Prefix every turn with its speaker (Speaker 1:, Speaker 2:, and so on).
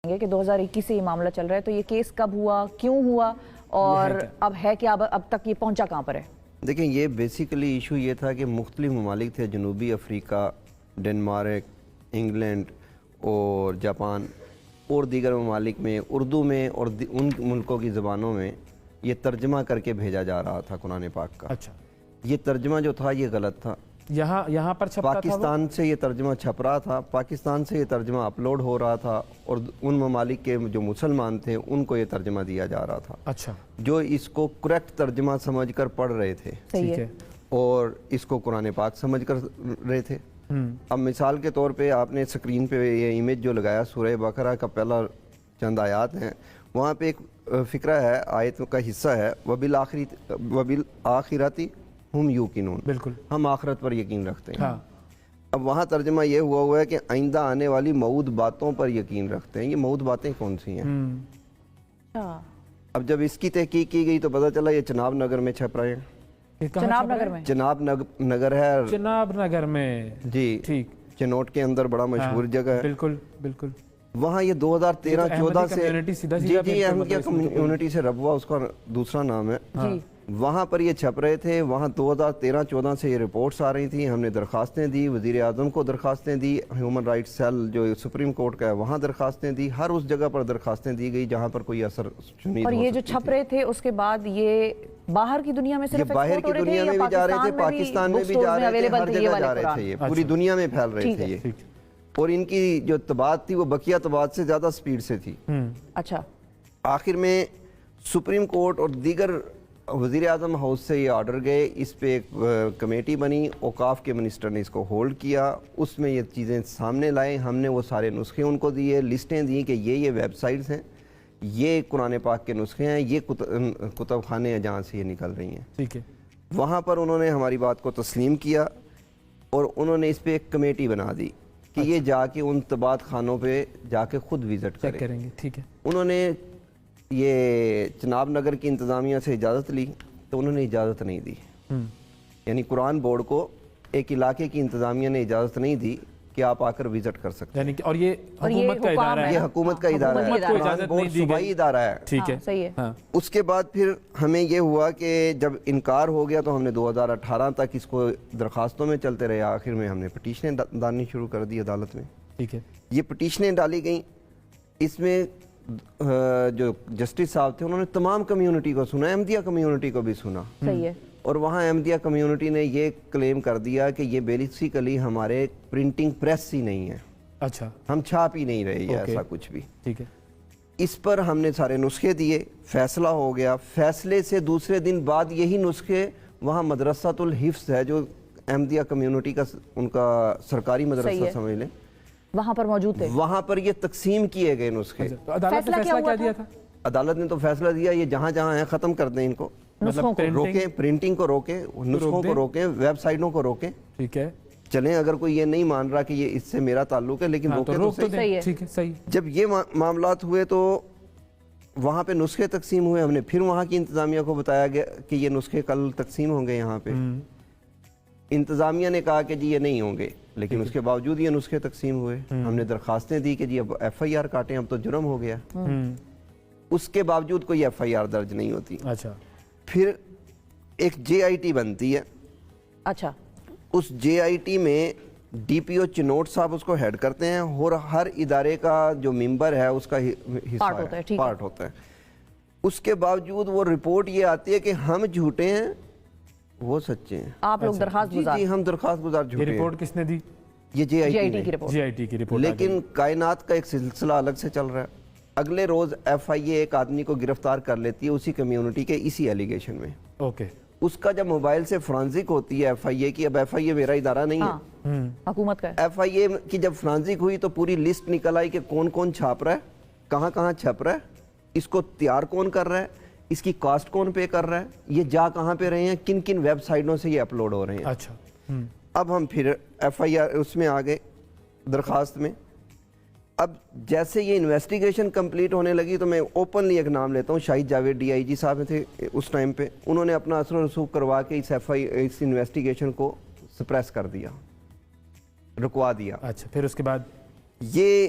Speaker 1: کہ 2021 سے یہ معاملہ چل رہا ہے، تو یہ کیس کب ہوا، کیوں ہوا اور اب ہے کیا، اب تک یہ پہنچا کہاں پر ہے؟
Speaker 2: دیکھیں، یہ بیسیکلی ایشو یہ تھا کہ مختلف ممالک تھے، جنوبی افریقہ، ڈنمارک، انگلینڈ اور جاپان اور دیگر ممالک میں اردو میں اور ان ملکوں کی زبانوں میں یہ ترجمہ کر کے بھیجا جا رہا تھا قرآن پاک کا۔
Speaker 3: اچھا،
Speaker 2: یہ ترجمہ جو تھا یہ غلط تھا۔
Speaker 3: یہاں پر چھپتا تھا،
Speaker 2: پاکستان سے یہ ترجمہ چھپ رہا تھا، پاکستان سے یہ ترجمہ اپلوڈ ہو رہا تھا اور ان ممالک کے جو مسلمان تھے ان کو یہ ترجمہ دیا جا رہا تھا،
Speaker 3: اچھا،
Speaker 2: جو اس کو کریکٹ ترجمہ سمجھ کر پڑھ رہے تھے
Speaker 1: صحیح ہے،
Speaker 2: اور اس کو قرآن پاک سمجھ کر رہے تھے۔ اب مثال کے طور پہ آپ نے سکرین پہ یہ امیج جو لگایا، سورہ بقرہ کا پہلا چند آیات ہیں، وہاں پہ ایک فقرہ ہے، آیت کا حصہ ہے، وَبِالْآخِرَةِ ہم یوقنون،
Speaker 3: بالکل،
Speaker 2: ہم آخرت پر یقین رکھتے ہیں۔
Speaker 3: ہاں،
Speaker 2: اب وہاں ترجمہ یہ ہوا ہے کہ آئندہ آنے والی موعود باتوں پر یقین رکھتے ہیں۔ یہ موعود باتیں کون سی ہیں؟ اب جب اس کی تحقیق کی گئی تو پتہ چلا یہ چناب نگر میں چھپ رہے ہیں۔
Speaker 1: چناب نگر میں؟
Speaker 2: چناب نگر ہے،
Speaker 3: چناب نگر میں،
Speaker 2: جی
Speaker 3: ٹھیک،
Speaker 2: چنوٹ کے اندر بڑا مشہور جگہ ہے،
Speaker 3: بالکل بالکل۔
Speaker 2: وہاں یہ 2013-14 سے جی احمدیہ کمیونٹی سے ربوہ اس کا دوسرا نام ہے، وہاں پر یہ چھپ رہے تھے۔ وہاں 2013-14 سے یہ رپورٹس آ رہی تھیں، ہم نے درخواستیں دی، وزیر اعظم کو درخواستیں دی، ہیومن رائٹس سیل جو سپریم کورٹ کا ہے وہاں درخواستیں دی، ہر اس جگہ پر درخواستیں دی گئی جہاں پر کوئی اثر شنید
Speaker 1: اور یہ جو چھپ رہے تھے اس کے بعد یہ باہر کی دنیا میں صرف
Speaker 2: باہر کی دنیا میں بھی جا رہے تھے، پاکستان میں بھی جا رہے تھے، ہر جگہ جا رہے تھے، یہ پوری دنیا میں پھیل رہے تھے یہ، اور ان کی جو طباعت تھی وہ بقیہ طباعت سے زیادہ سپیڈ سے تھی۔
Speaker 1: اچھا،
Speaker 2: آخر میں سپریم کورٹ اور دیگر وزیر اعظم ہاؤس سے یہ آرڈر گئے، اس پہ ایک کمیٹی بنی، اوقاف کے منسٹر نے اس کو ہولڈ کیا، اس میں یہ چیزیں سامنے لائے، ہم نے وہ سارے نسخے ان کو دیے، لسٹیں دیں کہ یہ ویب سائٹس ہیں، یہ قرآن پاک کے نسخے ہیں، یہ کتب خانے ہیں جہاں سے یہ نکل رہی ہیں،
Speaker 3: ٹھیک ہے۔
Speaker 2: وہاں پر انہوں نے ہماری بات کو تسلیم کیا اور انہوں نے اس پہ ایک کمیٹی بنا دی کہ یہ جا کے ان طباعت خانوں پہ جا کے خود وزٹ
Speaker 3: کریں گے، ٹھیک ہے۔
Speaker 2: انہوں نے یہ چناب نگر کی انتظامیہ سے اجازت لی تو انہوں نے اجازت نہیں دی، یعنی قرآن بورڈ کو ایک علاقے کی انتظامیہ نے اجازت نہیں دی کہ آپ آ کر وزٹ کر سکتے ہیں،
Speaker 3: یعنی اور یہ حکومت کا ادارہ ہے،
Speaker 2: یہ حکومت کا ادارہ ہے، قرآن بورڈ صوبائی ادارہ ہے،
Speaker 3: ٹھیک ہے،
Speaker 1: صحیح ہے۔
Speaker 2: اس کے بعد پھر ہمیں یہ ہوا کہ جب انکار ہو گیا تو ہم نے 2018 تک اس کو درخواستوں میں چلتے رہے، آخر میں ہم نے پٹیشنیں ڈالنی شروع کر دی عدالت میں،
Speaker 3: ٹھیک ہے۔ یہ
Speaker 2: پٹیشنیں ڈالی گئیں، اس میں جو جسٹس صاحب تھے انہوں نے تمام کمیونٹی کو سنا، احمدیہ کمیونٹی کو بھی سنا،
Speaker 1: صحیح ہے،
Speaker 2: اور وہاں احمدیہ کمیونٹی نے یہ کلیم کر دیا کہ یہ بیسیکلی ہمارے پرنٹنگ پریس ہی نہیں ہے،
Speaker 3: اچھا،
Speaker 2: ہم چھاپ ہی نہیں رہے ایسا کچھ بھی،
Speaker 3: ٹھیک ہے۔
Speaker 2: اس پر ہم نے سارے نسخے دیے، فیصلہ ہو گیا، فیصلے سے دوسرے دن بعد یہی نسخے وہاں مدرسۃ الحفظ ہے جو احمدیہ کمیونٹی کا ان کا سرکاری مدرسہ سمجھ لیں،
Speaker 1: وہاں پر موجود تھے،
Speaker 2: وہاں پر یہ تقسیم کیے گئے نسخے۔
Speaker 3: عدالت نے فیصلہ کیا دیا تھا؟
Speaker 2: عدالت نے تو فیصلہ دیا یہ جہاں جہاں ہیں ختم کر دیں، ان کو روکیں، پرنٹنگ کو روکیں، نسخوں کو روکیں، ویب سائٹوں کو روکیں،
Speaker 3: ٹھیک ہے،
Speaker 2: چلیں اگر کوئی یہ نہیں مان رہا کہ یہ اس سے میرا تعلق ہے لیکن روکیں تو صحیح۔
Speaker 3: ٹھیک ہے، صحیح۔
Speaker 2: جب یہ معاملات ہوئے تو وہاں پہ نسخے تقسیم ہوئے، ہم نے پھر وہاں کی انتظامیہ کو بتایا گیا کہ یہ نسخے کل تقسیم ہوں گے یہاں پہ، انتظامیہ نے کہا کہ جی یہ نہیں ہوں گے، لیکن اس کے باوجود یہ نسخے تقسیم ہوئے، ہم نے درخواستیں دی کہ جی اب ایف آئی آر کاٹیں، اب تو جرم ہو گیا، اس کے باوجود کوئی ایف آئی آر درج نہیں ہوتی۔
Speaker 3: اچھا،
Speaker 2: پھر ایک جے آئی ٹی بنتی ہے،
Speaker 1: اچھا،
Speaker 2: اس جے آئی ٹی میں ڈی پی او چنوٹ صاحب اس کو ہیڈ کرتے ہیں اور ہر ادارے کا جو ممبر ہے اس کا حصہ ہے، پارٹ ہوتا ہے، اس کے باوجود وہ رپورٹ یہ آتی ہے کہ ہم جھوٹے ہیں وہ سچے ہیں،
Speaker 1: آپ لوگ درخواست گزار،
Speaker 2: جی ہم درخواست گزار جھوٹے ہیں۔
Speaker 3: یہ رپورٹ کس نے دی؟
Speaker 2: یہ جے آئی ٹی
Speaker 1: کی رپورٹ،
Speaker 3: جی آئی ٹی کی رپورٹ،
Speaker 2: لیکن کائنات کا ایک سلسلہ الگ سے چل رہا ہے۔ اگلے روز ایف آئی اے ایک آدمی کو گرفتار کر لیتی ہے اسی کمیونٹی کے اسی ایلیگیشن میں،
Speaker 3: اوکے،
Speaker 2: اس کا جب موبائل سے فرانزک ہوتی ہے ایف آئی اے کی، اب ایف آئی اے میرا ادارہ نہیں ہے،
Speaker 1: حکومت کا ہے،
Speaker 2: ایف آئی اے کی جب فرانزک ہوئی تو پوری لسٹ نکل آئی کہ کون کون چھاپ رہا ہے، کہاں کہاں چھپ رہا ہے، اس کو تیار کون کر رہا ہے، اس کی کاسٹ کون پے کر رہا ہے، یہ جا کہاں پہ رہے ہیں، کن کن ویب سائٹوں سے یہ اپلوڈ ہو رہے ہیں۔
Speaker 3: اچھا،
Speaker 2: اب ہم پھر ایف آئی آر اس میں آ گئے درخواست میں، اب جیسے یہ انویسٹیگیشن کمپلیٹ ہونے لگی تو میں اوپنلی ایک نام لیتا ہوں، شاہد جاوید ڈی آئی جی صاحب تھے اس ٹائم پہ، انہوں نے اپنا اثر و رسوخ کروا کے اس انویسٹیگیشن کو سپریس کر دیا، رکوا دیا۔
Speaker 3: اچھا، پھر اس کے بعد
Speaker 2: یہ